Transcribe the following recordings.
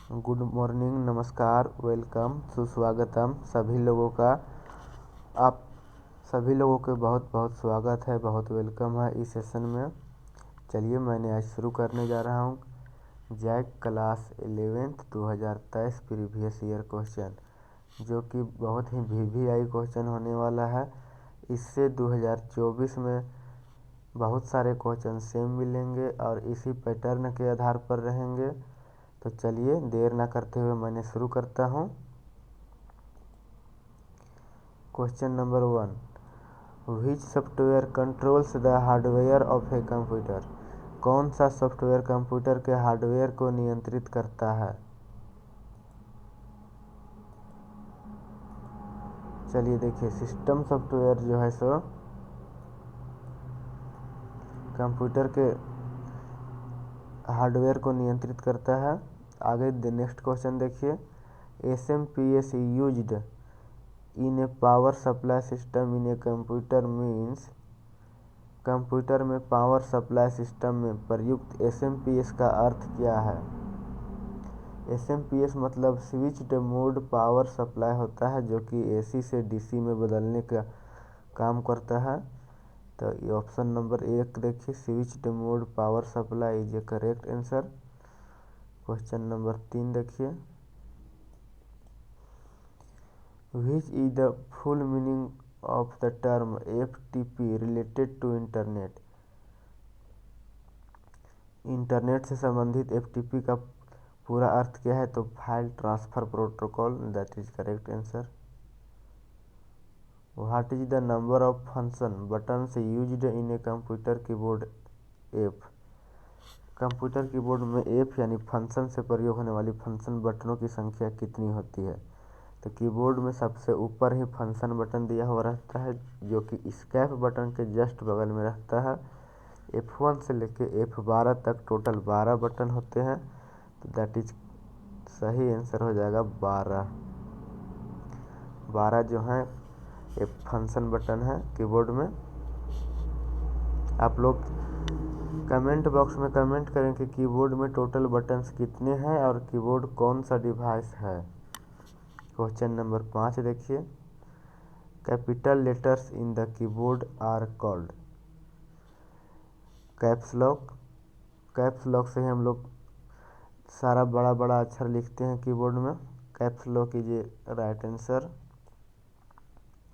Good morning, नमस्कार, welcome, सुस्वागतम सभी लोगों का। आप सभी लोगों के बहुत बहुत स्वागत है, बहुत वेलकम है इस सेशन में। चलिए मैंने आज शुरू करने जा रहा हूँ JAC class 11th 2023 previous year question, जो कि बहुत ही VVI क्वेश्चन होने वाला है। इससे 2024 में बहुत सारे क्वेश्चन सेम मिलेंगे और इसी पैटर्न के आधार पर रहेंगे। तो चलिए देर ना करते हुए मैंने शुरू करता हूँ। Question number 1, which software controls the hardware of a computer. कौन सा सॉफ्टवेयर कंप्यूटर के हार्डवेयर को नियंत्रित करता है। चलिए देखिए, सिस्टम सॉफ्टवेयर जो है सो कंप्यूटर के हार्डवेयर को नियंत्रित करता है। आगे नेक्स्ट क्वेश्चन देखिए, SMPS used in A power supply system in a computer means. Computer में पावर सप्लाई सिस्टम में प्रयुक्त SMPS का अर्थ क्या है। SMPS मतलब स्विच्ड मोड पावर सप्लाई होता है, जो कि AC से DC में बदलने का काम करता है। तो ये ऑप्शन नंबर 1 देखिए, switched mode power supply is a correct answer. Question number 3 देखिए, which is the full meaning of the term FTP related to internet. Internet से संबंधित FTP का पूरा अर्थ क्या है। तो file transfer protocol, that is correct answer. What is the number of function buttons used in a computer keyboard F। Computer keyboard में F यानी फंक्शन से प्रयोग होने वाली फंक्शन बटनों की संख्या कितनी होती है। तो कीबोर्ड में सबसे ऊपर ही फंक्शन बटन दिया हुआ रहता है, जो कि एस्केप बटन के जस्ट बगल में रहता है। F1 से लेके F12 तक टोटल 12 बटन होते हैं। तो दैट इज सही आंसर हो जाएगा 12। 12 जो है एक फंक्शन बटन है कीबोर्ड में। आप लोग कमेंट बॉक्स में कमेंट करें कि कीबोर्ड में टोटल बटन्स कितने हैं और कीबोर्ड कौन सा डिवाइस है। क्वेश्चन नंबर 5 देखिए, capital letters in the keyboard are called. Caps lock. Caps lock से ही हम लोग सारा बड़ा बड़ा अक्षर लिखते हैं कीबोर्ड में। Caps lock is a right answer.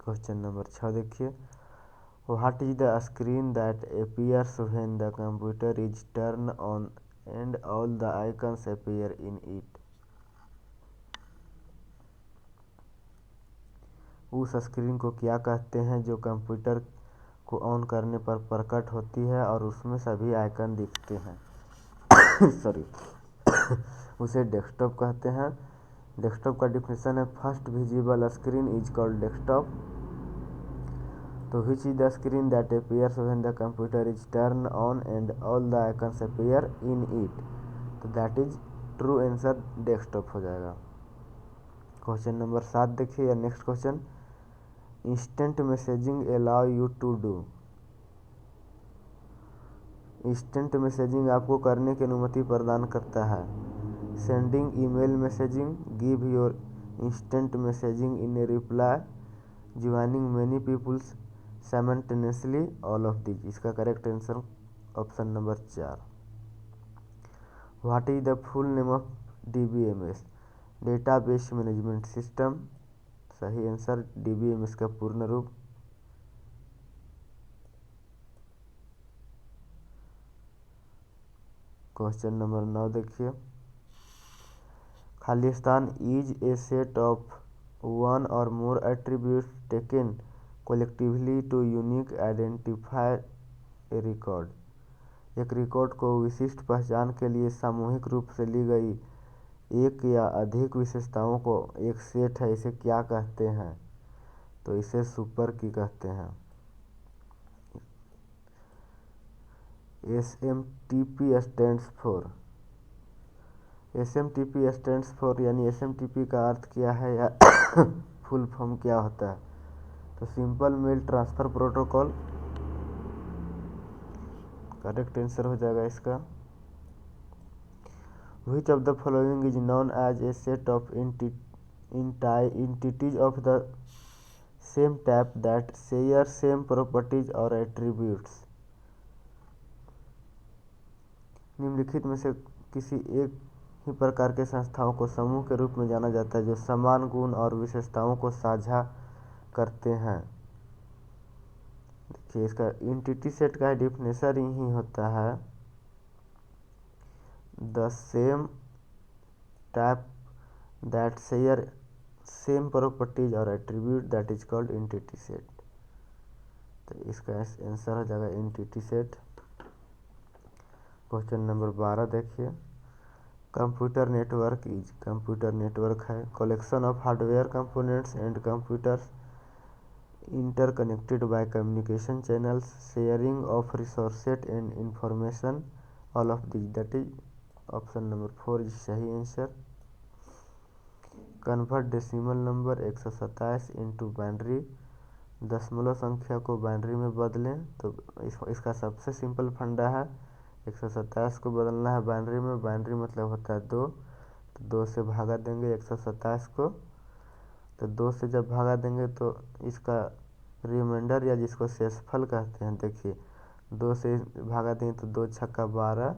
Question number 6 देखिए, what is the screen that appears when the computer is turned on and all the icons appear in it। उस स्क्रीन को क्या कहते हैं जो कंप्यूटर को ऑन करने पर प्रकट होती है और उसमें सभी आइकन दिखते हैं। सॉरी उसे डेस्कटॉप कहते हैं। डेस्कटॉप का डिफिनेशन है, first visible screen is called desktop. तो which is the screen that appears when the computer is turned on and all the icons appear in it। तो that is true answer, desktop हो जाएगा। Question number 7 देखिए, या next question, instant messaging allow you to do. Instant messaging आपको करने की अनुमति प्रदान करता है। Sending email messaging, give your instant messaging in a reply, joining many peoples simultaneously, all of this. इसका correct answer option number 4। What is the full name of DBMS, database management system. सही answer, DBMS का पूर्ण रूप। Question number 9 देखिए, खालिस्तान is a set of one और more attributes taken collectively to unique identify a record. एक record को विशिष्ट पहचान के लिए सामूहिक रूप से ली गई एक या अधिक विशेषताओं को एक सेट है। इसे क्या कहते हैं। तो इसे सुपर की कहते हैं। SMTP स्टैंड्स फॉर यानी SMTP का अर्थ क्या है या फुल फॉर्म क्या होता है। तो simple mail transfer protocol correct answer हो जाएगा इसका। Which of the following is known as a set of entities of the same type that share same properties or attributes? निम्नलिखित में से किसी एक ही प्रकार के संस्थाओं को समूह के रूप में जाना जाता है जो समान गुण और विशेषताओं को साझा करते हैं। देखिए इसका एंटिटी सेट का डिफिनेशन ही होता है the same type that share same properties और attribute that is called entity set. तो इसका आंसर हो जाएगा एंटिटी सेट। क्वेश्चन नंबर 12 देखिए, computer network is, computer network है collection of hardware components and computers interconnected by communication channels, sharing of resources and information, all of these, that is option number 4 is सही answer. Convert decimal number 127 into binary, दशमलव संख्या को binary में बदलें। तो इसका सबसे सिंपल फंडा है 127 को बदलना है बाइनरी में। बाइनरी मतलब होता है 2, तो 2 से भागा देंगे 127 को। तो 2 से जब भागा देंगे तो इसका रिमाइंडर या जिसको शेषफल कहते हैं, देखिए 2 से भागा देंगे तो 2 छक्का 12,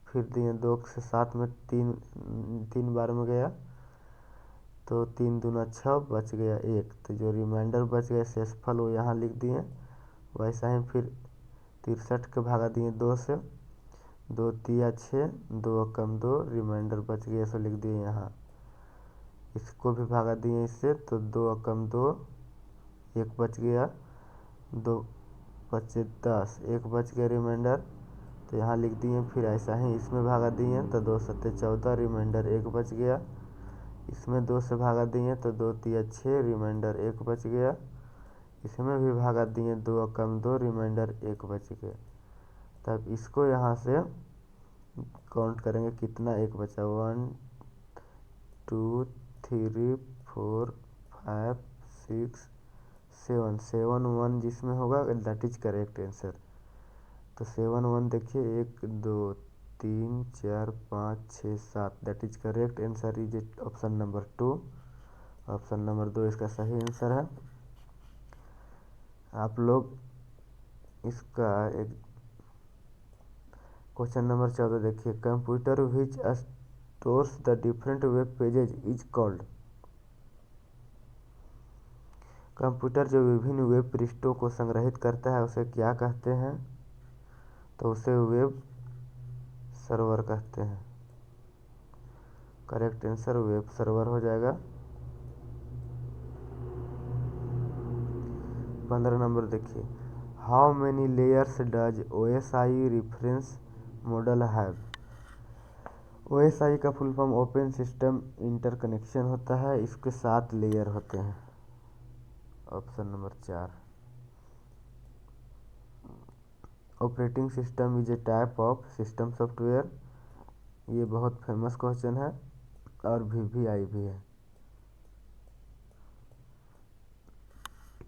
फिर दिए 2 से 7 में 3 बार में गया तो 3 दूना 6 बच गया 1। तो जो रिमाइंडर बच गया शेषफल वो यहाँ लिख दिए। वैसा ही फिर 63 के भागा दिए 2 से, 2 तिया 6, 2 कम 2, रिमाइंडर बच गया सो लिख दिए यहाँ। इसको भी भागा दिए इससे तो 2 कम 2, 1 बच गया, 2 बचे 10, 1 बच गया रिमाइंडर, तो यहाँ लिख दिए। फिर ऐसा ही इसमें भागा दिए तो 2 सत्ते 14, रिमाइंडर 1 बच गया। इसमें 2 से भागा दिए तो 2 तिया 6, रिमाइंडर 1 बच गया। इसमें भी भागा दिए 2 कम 2, रिमाइंडर 1 बच गया। तब इसको यहाँ से काउंट करेंगे कितना 1 बचा, 1 2 3 4 5 6 7, 7 1 जिसमें होगा दैट इज करेक्ट आंसर। तो 7 1 देखिए 1 2 3 4 5 6 7 that is correct answer is option number 2। Option number 2 इसका सही आंसर है। आप लोग इसका एक क्वेश्चन नंबर 14 देखिए, computer which stores the different web pages is called. Computer जो विभिन्न वेब पृष्ठों को संग्रहित करता है उसे क्या कहते हैं? तो उसे वेब सर्वर कहते हैं। करेक्ट आंसर वेब सर्वर हो जाएगा। 15 नंबर देखिए, how many layers does OSI reference model have. OSI का full form open system interconnection होता है। इसके 7 लेयर होते हैं। Option number 4। Operating system is A type of system software, ये बहुत फेमस क्वेश्चन है और VVI भी है।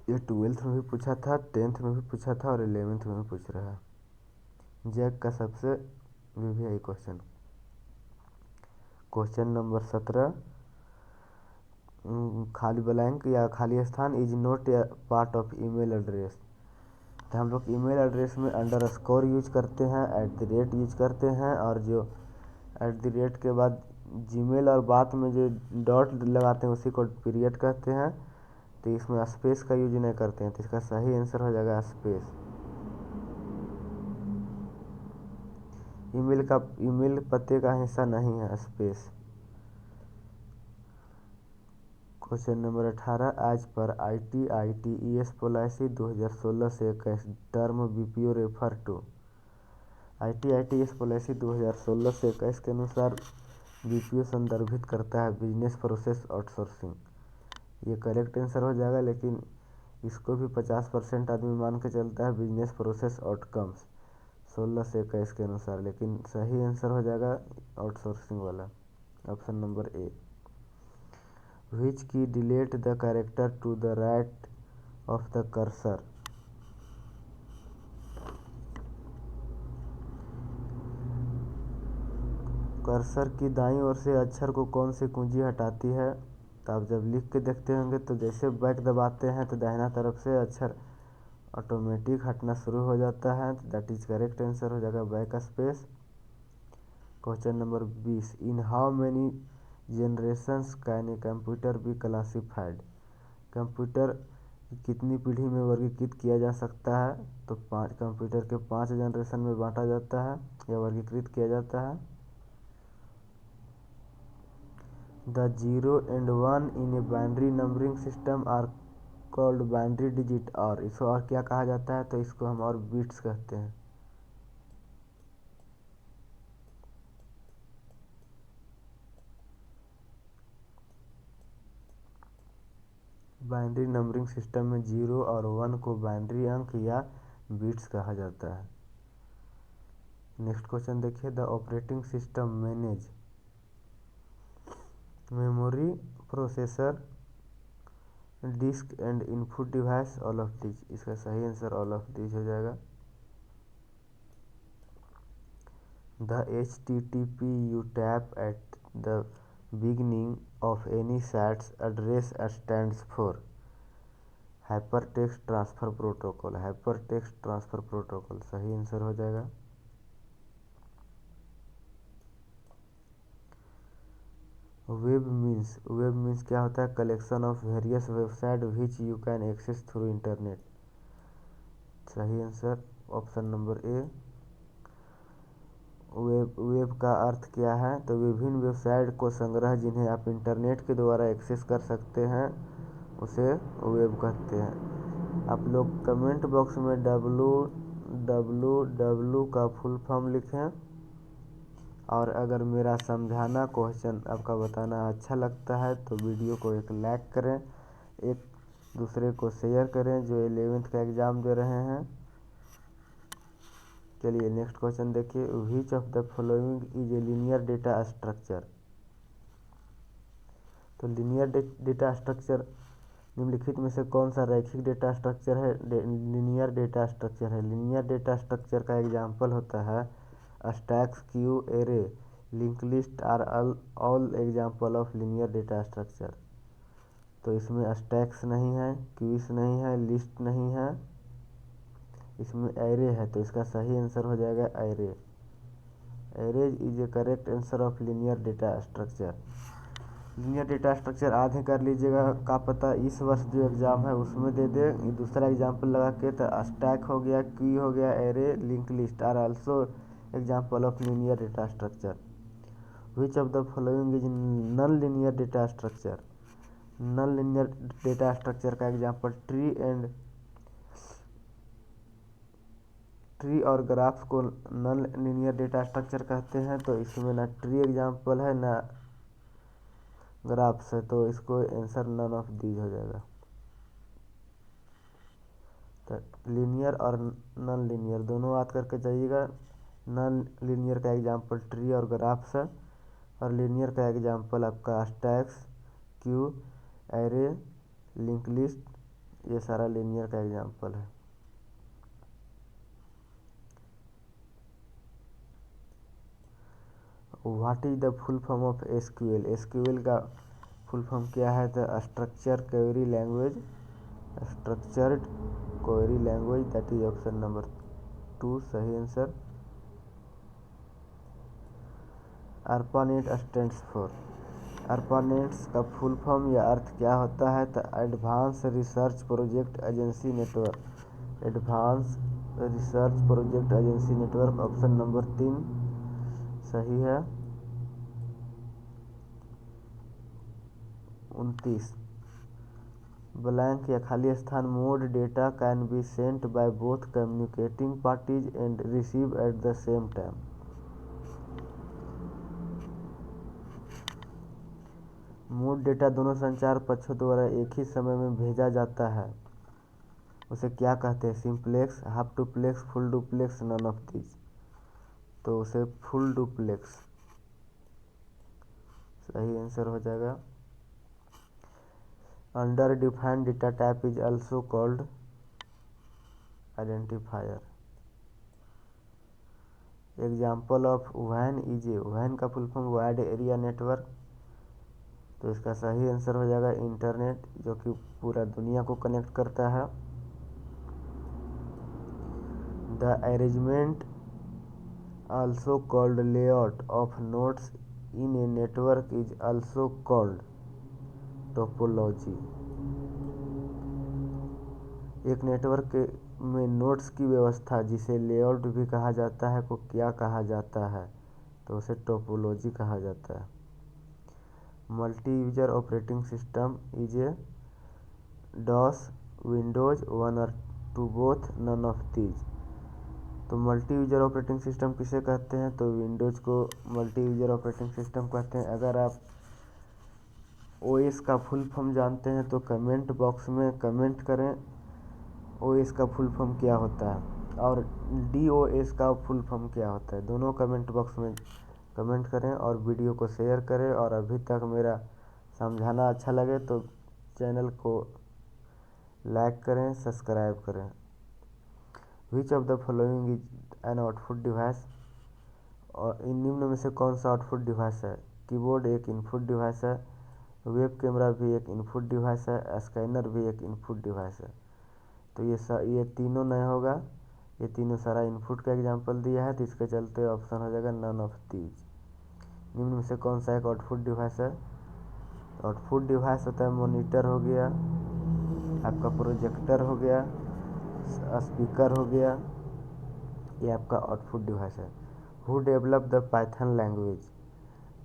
ये 12th में भी पूछा था, 10th में भी पूछा था और 11th में भी पूछ रहा है। जैक का सबसे VVI क्वेश्चन। क्वेश्चन नंबर 17, खाली ब्लैंक या खाली स्थान is not a part of email address. तो हम लोग ईमेल एड्रेस में अंडरस्कोर यूज करते हैं, @ यूज करते हैं, और जो @ के बाद जीमेल और बात में जो डॉट लगाते हैं उसी को पीरियड कहते हैं। तो इसमें स्पेस का यूज नहीं करते हैं। तो इसका सही आंसर हो जाएगा स्पेस। ईमेल पते का हिस्सा नहीं है स्पेस। क्वेश्चन नंबर 18, आज पर ITITES पॉलिसी 2016 से 21 term BPO refer to. ITITES policy 2016 से 21 के अनुसार BPO संदर्भित करता है बिजनेस प्रोसेस आउटसोर्सिंग। ये करेक्ट आंसर हो जाएगा, लेकिन इसको भी 50% आदमी मान के चलता है बिजनेस प्रोसेस आउटकम्स 16 से 21 के अनुसार, लेकिन सही आंसर हो जाएगा आउटसोर्सिंग वाला, option number A। Which key delete the character to the right of the cursor? Cursor की दाईं ओर से अक्षर को कौन सी कुंजी हटाती है? तो आप जब लिख के देखते होंगे तो जैसे बैक दबाते हैं तो दाहिना तरफ से अक्षर ऑटोमेटिक हटना शुरू हो जाता है। दैट इज करेक्ट आंसर हो जाएगा back space. Question number 20, in how many generations can a computer be classified? Computer कितनी पीढ़ी में वर्गीकृत किया जा सकता है? तो कंप्यूटर के 5 जनरेशन में बांटा जाता है या वर्गीकृत किया जाता है। The 0 and 1 in a binary numbering system are called binary digit, और इसको और क्या कहा जाता है? तो इसको हम और बिट्स कहते हैं। बाइनरी नंबरिंग सिस्टम में 0 और 1 को बाइनरी अंक या बिट्स कहा जाता है। नेक्स्ट क्वेश्चन देखिए, the operating system manage memory, processor, disk and input device, all of these. इसका सही आंसर ऑल ऑफ दीज हो जाएगा। The HTTP you tap at the beginning of any site's address stands for hypertext transfer protocol. Hypertext transfer protocol सही answer हो जाएगा। Web means क्या होता है? Collection of various website which you can access through internet. सही answer option number A. Web का अर्थ क्या है? तो विभिन्न वेबसाइट को संग्रह जिन्हें आप इंटरनेट के द्वारा एक्सेस कर सकते हैं उसे वेब कहते हैं। आप लोग कमेंट बॉक्स में www का फुल फॉर्म लिखें, और अगर मेरा समझाना क्वेश्चन आपका बताना अच्छा लगता है तो वीडियो को एक लाइक करें, एक दूसरे को शेयर करें जो 11th का एग्ज़ाम दे रहे हैं। चलिए नेक्स्ट क्वेश्चन देखिए, which of the following is a linear data structure? तो लीनियर डेटा स्ट्रक्चर निम्नलिखित में से कौन सा रैखिक डेटा स्ट्रक्चर है? लीनियर डेटा स्ट्रक्चर है। लीनियर डेटा स्ट्रक्चर का एग्जाम्पल होता है stacks, queue, array, link list are all example of linear data structure. तो इसमें स्टैक्स नहीं है, क्यूज नहीं है, लिस्ट नहीं है, इसमें एरे है, तो इसका सही आंसर हो जाएगा array. Array is a correct answer of linear data structure. Linear data structure आधे कर लीजिएगा, का पता इस वर्ष जो एग्ज़ाम है उसमें दे दे। दूसरा एग्जाम्पल लगा के, तो स्टैक हो गया, क्यू हो गया, array, link list are also example of linear data structure. Which of the following is non linear data structure? Non linear data structure का एग्जाम्पल ट्री और ग्राफ्स को नॉन लीनियर डेटा स्ट्रक्चर कहते हैं। तो इसमें ना ट्री एग्जाम्पल है ना ग्राफ्स है, तो इसको आंसर नन ऑफ दीज हो जाएगा। तो लीनियर और नॉन लीनियर दोनों बात करके जाइएगा। नॉन लीनियर का एग्जांपल ट्री और ग्राफ्स है, और लीनियर का एग्जांपल आपका stacks, queue, array, link list, ये सारा लीनियर का एग्जांपल है। What is the full form of SQL? SQL का फुल फॉर्म क्या है? तो structure query language, structured query language, that is option number 2 सही answer. ARPANET stands for? ARPANET का फुल फॉर्म या अर्थ क्या होता है? तो advance research project agency network. Advance research project agency network option number 3 सही है। 29, ब्लैंक या खाली स्थान mode data can be sent by both communicating parties and receive at the same time. Mode data दोनों संचार पक्षों द्वारा एक ही समय में भेजा जाता है, उसे क्या कहते हैं? Simplex, half duplex, full duplex, none of these. तो उसे फुल डुप्लेक्स सही आंसर हो जाएगा। Under defined data type is also called identifier. Example of van is a, van का full form wide area network, तो इसका सही आंसर हो जाएगा इंटरनेट, जो कि पूरा दुनिया को कनेक्ट करता है। The arrangement also called layout of nodes in a network is also called topology. एक नेटवर्क में नोड्स की व्यवस्था, जिसे लेआउट भी कहा जाता है, को क्या कहा जाता है, तो उसे टोपोलॉजी कहा जाता है। Multi user operating system is a DOS, Windows, one और two, both, none of these. तो मल्टी यूजर ऑपरेटिंग सिस्टम किसे कहते हैं, तो विंडोज को मल्टी यूजर ऑपरेटिंग सिस्टम कहते हैं। अगर आप ओएस का फुल फॉर्म जानते हैं तो कमेंट बॉक्स में कमेंट करें ओएस का फुल फॉर्म क्या होता है, और डीओएस का फुल फॉर्म क्या होता है, दोनों कमेंट बॉक्स में कमेंट करें और वीडियो को शेयर करें। और अभी तक मेरा समझाना अच्छा लगे तो चैनल को लाइक करें, सब्सक्राइब करें। विच of the following is an output device, और इन निम्न में से कौन सा आउटपुट डिवाइस है। कीबोर्ड एक इनपुट डिवाइस है, वेब कैमरा भी एक इनपुट डिवाइस है, स्कैनर भी एक इनपुट डिवाइस है। तो ये तीनों नहीं होगा, ये तीनों सारा इनपुट का एग्जांपल दिया है, तो इसके चलते ऑप्शन हो जाएगा नन ऑफ दीज। निम्न में से कौन सा एक आउटपुट डिवाइस है। आउटपुट डिवाइस होता है मॉनिटर हो गया, आपका प्रोजेक्टर हो गया, स्पीकर हो गया, ये आपका आउटपुट डिवाइस है। Who develop the Python language,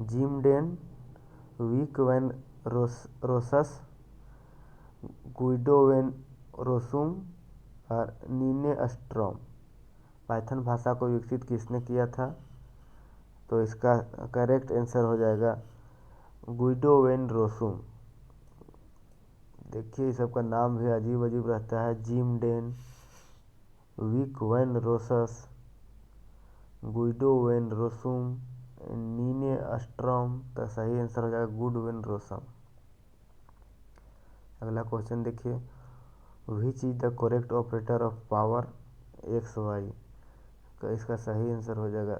Jim Den, Wick van Rossus, Guido van Rossum और नीने स्ट्रॉम। पाइथन भाषा को विकसित किसने किया था, तो इसका करेक्ट आंसर हो जाएगा गुइडो वैन रोसुम। देखिए इस सबका नाम भी अजीब अजीब रहता है, Jim Den, Wick van Rossus, Guido van Rossum, Niene Strom. तो सही आंसर हो जाएगा गुड वैन रोसम। अगला क्वेश्चन देखिए, which is the correct operator of power X Y, तो इसका सही आंसर हो जाएगा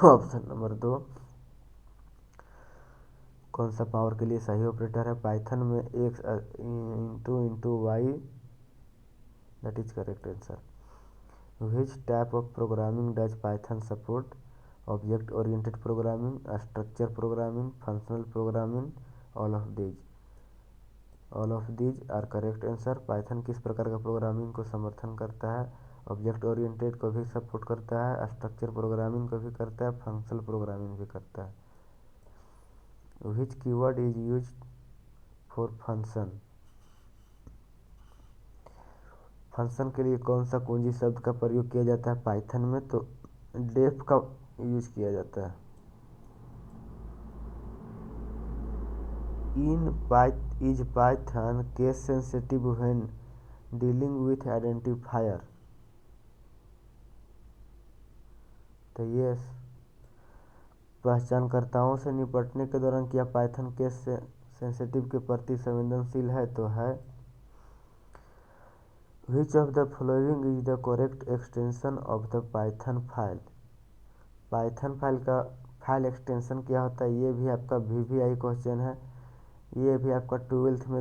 ऑप्शन नंबर 2। कौन सा पावर के लिए सही ऑपरेटर है, पाइथन में X into Y, that is correct answer. Which type of programming does Python support, object oriented programming, structure programming, functional programming, all of these. All of these are correct answer. Python किस प्रकार का programming को समर्थन करता है, object oriented को भी support करता है, स्ट्रक्चर प्रोग्रामिंग को भी करता है, फंक्शनल प्रोग्रामिंग भी करता है। Which keyword is use for function, function के लिए कौन सा कुंजी शब्द का प्रयोग किया जाता है पाइथन में, तो डेफ का यूज किया जाता है। Is Python case sensitive when dealing with identifier, तो ये पहचानकर्ताओं से निपटने के दौरान क्या पाइथन केस सेंसिटिव के प्रति संवेदनशील है, तो है। विच of the following is the correct extension of the Python file, Python file का फाइल एक्सटेंशन क्या होता है, ये भी आपका VVI क्वेश्चन है। ये भी आपका 12th में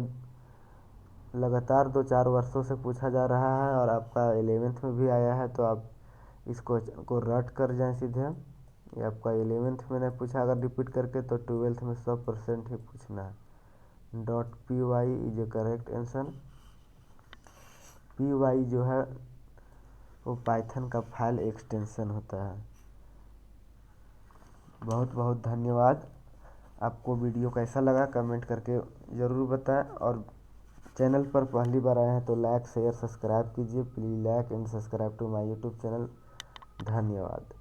लगातार 2-4 वर्षों से पूछा जा रहा है और आपका 11th में भी आया है, तो आप इस क्वेश्चन को रट कर जाएं सीधे। ये आपका 11th में नहीं पूछा अगर रिपीट करके, तो 12th में 100% ही पूछना है। .py is a correct answer. py जो है वो पाइथन का फाइल एक्सटेंशन होता है। बहुत बहुत धन्यवाद। आपको वीडियो कैसा लगा कमेंट करके ज़रूर बताएं, और चैनल पर पहली बार आए हैं तो लाइक शेयर सब्सक्राइब कीजिए। Please like and subscribe to my YouTube channel. धन्यवाद।